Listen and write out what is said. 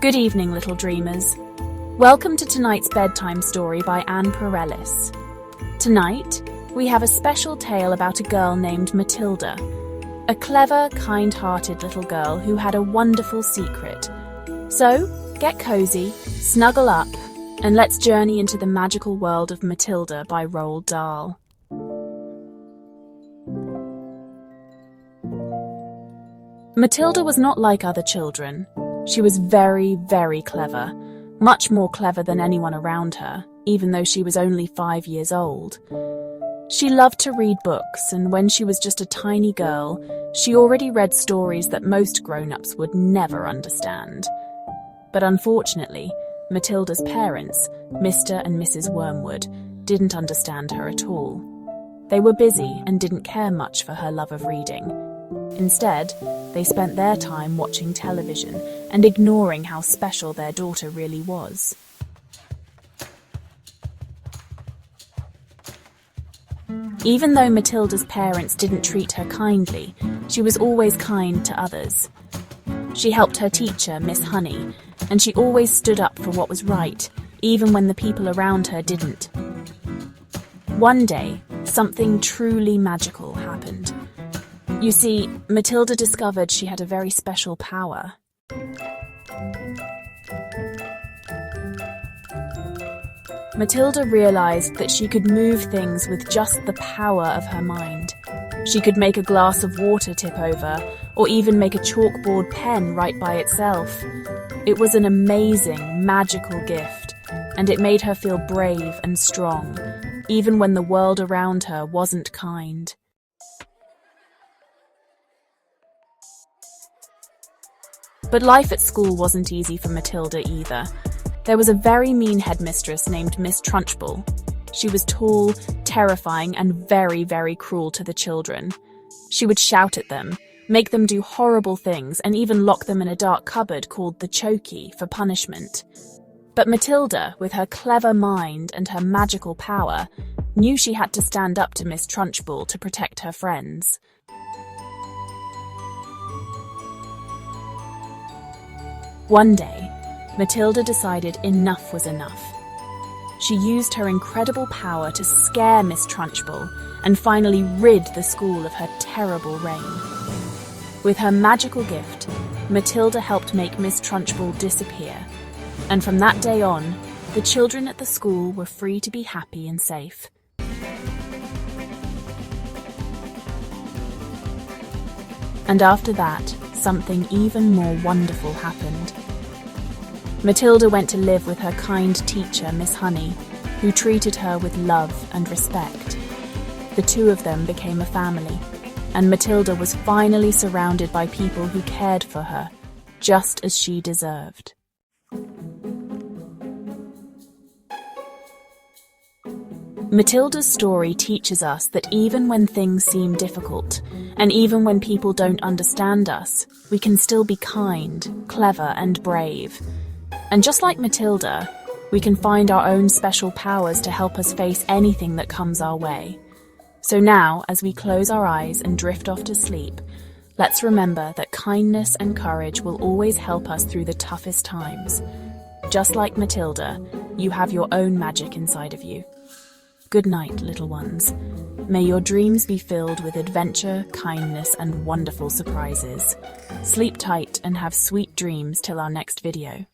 Good evening, little dreamers. Welcome to tonight's bedtime story by Prorellis. Tonight, we have a special tale about a girl named Matilda, a clever, kind-hearted little girl who had a wonderful secret. So, get cozy, snuggle up, and let's journey into the magical world of Matilda by Roald Dahl. Matilda was not like other children. She was very, very clever, much more clever than anyone around her, even though she was only 5 years old. She loved to read books, and when she was just a tiny girl, she already read stories that most grown-ups would never understand. But unfortunately, Matilda's parents, Mr. and Mrs. Wormwood, didn't understand her at all. They were busy and didn't care much for her love of reading. Instead, they spent their time watching television and ignoring how special their daughter really was. Even though Matilda's parents didn't treat her kindly, she was always kind to others. She helped her teacher, Miss Honey, and she always stood up for what was right, even when the people around her didn't. One day, something truly magical happened. You see, Matilda discovered she had a very special power. Matilda realized that she could move things with just the power of her mind. She could make a glass of water tip over, or even make a chalkboard pen right by itself. It was an amazing, magical gift, and it made her feel brave and strong, even when the world around her wasn't kind. But life at school wasn't easy for Matilda either. There was a very mean headmistress named Miss Trunchbull. She was tall, terrifying, and very, very cruel to the children. She would shout at them, make them do horrible things, and even lock them in a dark cupboard called the chokey for punishment. But Matilda, with her clever mind and her magical power, knew she had to stand up to Miss Trunchbull to protect her friends. One day, Matilda decided enough was enough. She used her incredible power to scare Miss Trunchbull and finally rid the school of her terrible reign. With her magical gift, Matilda helped make Miss Trunchbull disappear, and from that day on, the children at the school were free to be happy and safe. And after that, something even more wonderful happened. Matilda went to live with her kind teacher, Miss Honey, who treated her with love and respect. The two of them became a family, and Matilda was finally surrounded by people who cared for her, just as she deserved. Matilda's story teaches us that even when things seem difficult, and even when people don't understand us, we can still be kind, clever, and brave. And just like Matilda, we can find our own special powers to help us face anything that comes our way. So now, as we close our eyes and drift off to sleep, let's remember that kindness and courage will always help us through the toughest times. Just like Matilda, you have your own magic inside of you. Good night, little ones. May your dreams be filled with adventure, kindness, and wonderful surprises. Sleep tight and have sweet dreams till our next video.